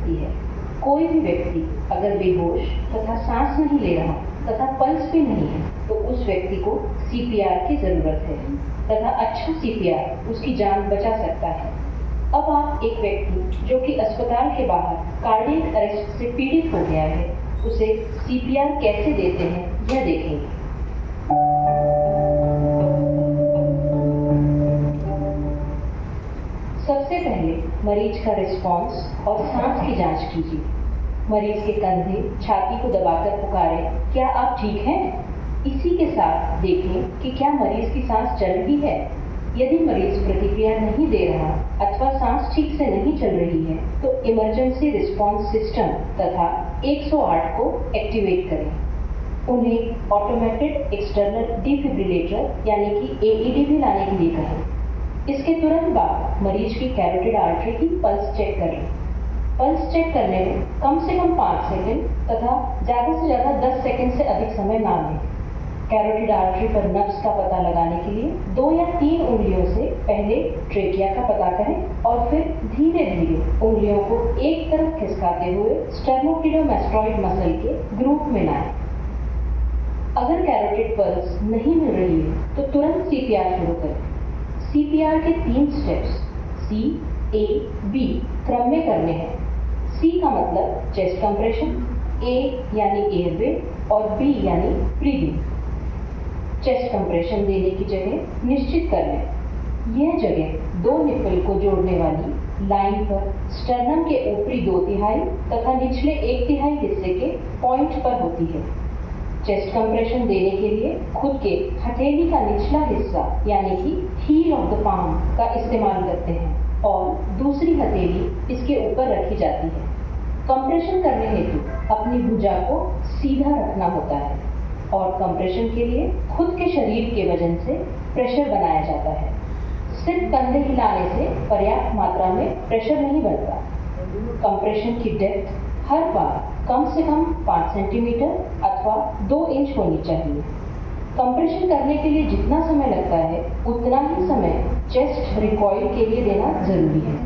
सकती है। कोई भी व्यक्ति अगर बेहोश तथा सांस नहीं ले रहा तथा पल्स भी नहीं है तो उस व्यक्ति को सीपीआर की जरूरत है तथा अच्छा सीपीआर उसकी जान बचा सकता है। अब आप एक व्यक्ति जो कि अस्पताल के बाहर कार्डियक अरेस्ट से पीड़ित हो गया है उसे सीपीआर कैसे देते हैं यह देखेंगे। सबसे पहले मरीज का रिस्पॉन्स और सांस की जांच कीजिए। मरीज के कंधे छाती को दबाकर पुकारें, क्या आप ठीक हैं? इसी के साथ देखें कि क्या मरीज की सांस चल रही है। यदि मरीज प्रतिक्रिया नहीं दे रहा अथवा सांस ठीक से नहीं चल रही है तो इमरजेंसी रिस्पॉन्स सिस्टम तथा 108 को एक्टिवेट करें। उन्हें ऑटोमेटेड एक्सटर्नल डिफिब्रिलेटर यानी कि एईडी भी लाने के लिए कहें। इसके तुरंत बाद मरीज की कैरोटिड आर्टरी की पल्स चेक करें। पल्स चेक करने में कम से कम 5 सेकंड तथा ज़्यादा से ज़्यादा 10 सेकंड से अधिक समय ना लें। कैरोटिड आर्टरी पर नब्ज का पता लगाने के लिए 2 या 3 उंगलियों से पहले ट्रेकिया का पता करें और फिर धीरे धीरे उंगलियों को एक तरफ खिसकाते हुए स्टर्नोक्लीडोमास्टोइड मसल के ग्रुप में लाएं। अगर कैरोटिड पल्स नहीं मिल रही है तो तुरंत सीपीआर शुरू करें। सीपीआर के 3 स्टेप्स C, A, B क्रम में करने हैं। C का मतलब चेस्ट कंप्रेशन, A यानी एयरवे और B यानी ब्रीदिंग। चेस्ट कंप्रेशन देने की जगह निश्चित कर लें। यह जगह 2 निप्पल को जोड़ने वाली लाइन पर स्टर्नम के ऊपरी 2/3 तथा निचले 1/3 हिस्से के पॉइंट पर होती है। चेस्ट कंप्रेशन देने के लिए खुद के हथेली का निचला हिस्सा यानी कि हील ऑफ द पाम का इस्तेमाल करते हैं और दूसरी हथेली इसके ऊपर रखी जाती है। कंप्रेशन करने हेतु अपनी भुजा को सीधा रखना होता है और कंप्रेशन के लिए खुद के शरीर के वजन से प्रेशर बनाया जाता है। सिर्फ कंधे हिलाने से पर्याप्त मात्रा में प्रेशर नहीं बनता। कंप्रेशन की डेप्थ हर बार कम से कम 5 सेंटीमीटर अथवा 2 इंच होनी चाहिए। कंप्रेशन करने के लिए जितना समय लगता है उतना ही समय चेस्ट रिकॉइल के लिए देना जरूरी है।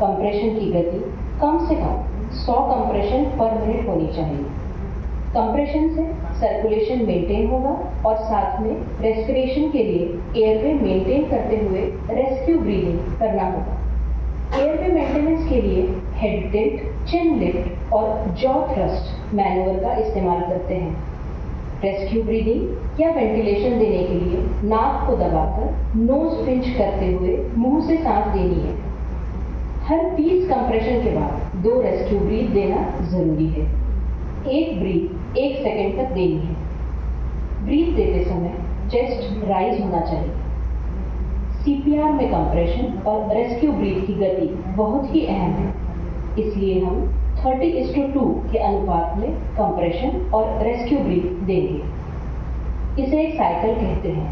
कंप्रेशन की गति कम से कम 100 कंप्रेशन पर मिनट होनी चाहिए। कंप्रेशन से सर्कुलेशन मेंटेन होगा और साथ में रेस्पिरेशन के लिए एयरवे मेंटेन करते हुए रेस्क्यू ब्रीदिंग करना होगा। एयरवे मेंटेनेंस के लिए हेड टिल्ट, चिन लिफ्ट और जॉ थ्रस्ट मैनूवर का इस्तेमाल करते हैं। रेस्क्यू ब्रीदिंग या वेंटिलेशन देने के लिए नाक को दबाकर नोज पिंच करते हुए मुंह से सांस देनी है। हर 30 कंप्रेशन के बाद 2 रेस्क्यू ब्रीथ देना जरूरी है। एक ब्रीथ 1 सेकंड तक देनी है। ब्रीथ देते समय चेस्ट राइज होना चाहिए। सीपीआर में कंप्रेशन और रेस्क्यू ब्रीथ की गति बहुत ही अहम है, इसलिए हम 30:2 के अनुपात में कंप्रेशन और रेस्क्यू ब्रीथ देंगे। इसे एक साइकिल कहते हैं।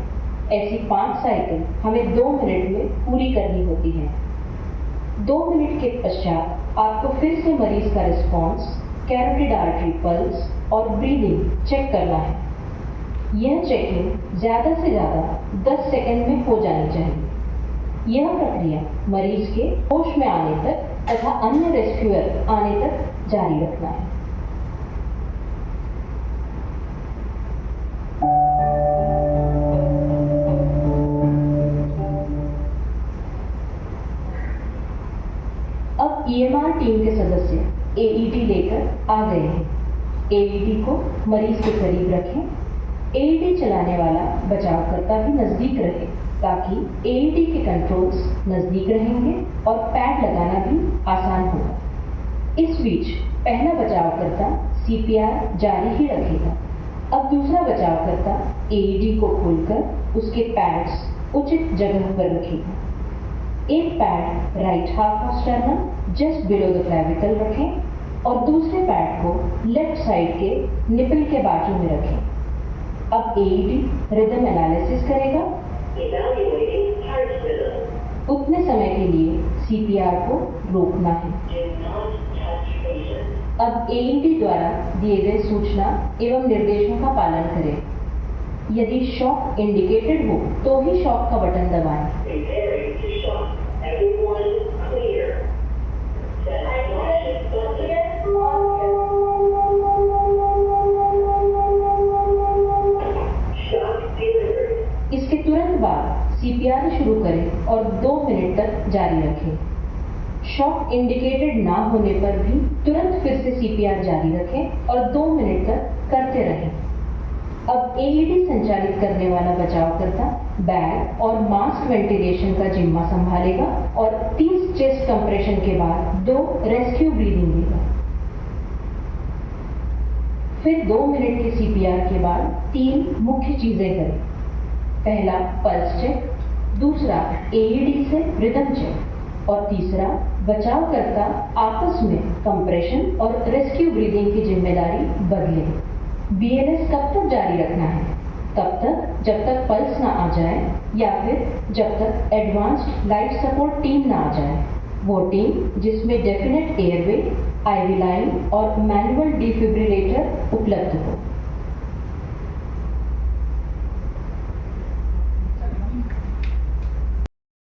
ऐसी 5 साइकिल हमें 2 मिनट में पूरी करनी होती है। 2 मिनट के पश्चात आपको फिर से मरीज का रिस्पॉन्स, कैरोटिड आर्टरी पल्स और ब्रीदिंग चेक करना है। यह चेकिंग ज़्यादा से ज़्यादा 10 सेकंड में हो जानी चाहिए। यह प्रक्रिया मरीज के होश में आने तक तथा अन्य रेस्क्यूअर आने तक जारी रखना है। अब ईएमआर टीम के सदस्य एईडी लेकर आ गए हैं। एईडी को मरीज के करीब रखें। एईडी चलाने वाला बचावकर्ता भी नजदीक रहे ताकि एईडी के कंट्रोल्स नजदीक रहेंगे और पैड लगाना भी आसान होगा। इस बीच पहला बचावकर्ता सीपीआर जारी ही रखेगा। अब दूसरा बचावकर्ता एईडी को खोलकर उसके पैड्स उचित जगह पर रखेगा। एक pad right half of sternum just below the clavicle रखें और दूसरे पैड को लेफ्ट साइड के निपल के बाजू में रखें। अब एईडी रिदम एनालिसिस करेगा। उतने समय के लिए सीपीआर को रोकना है। अब एईडी द्वारा दिए गए सूचना एवं निर्देशों का पालन करें। यदि शॉक इंडिकेटेड हो तो ही शॉक का बटन दबाएं। शुरू करें और 2 मिनट तक जारी रखें। शॉक इंडिकेटेड ना होने पर भी तुरंत फिर से CPR जारी रखें और 2 मिनट तक करते रहें। अब AED संचालित करने वाला बचावकर्ता बैग और मास्क वेंटिलेशन का जिम्मा संभालेगा और 30 चेस्ट कंप्रेशन के बाद 2 रेस्क्यू ब्रीदिंग देगा। फिर 2 मिनट के CPR के बाद 3 मुख्य चीजें करें। पहला पल्स चेक, दूसरा AED से रिदम चेक और तीसरा बचावकर्ता आपस में कंप्रेशन और रेस्क्यू ब्रीदिंग की जिम्मेदारी बदले। BLS कब तक जारी रखना है? तब तक जब तक पल्स ना आ जाए या फिर जब तक एडवांस्ड लाइफ सपोर्ट टीम ना आ जाए। वो टीम जिसमें डेफिनेट एयरवे, IV लाइन और मैनुअल डिफिब्रिलेटर उपलब्ध हो।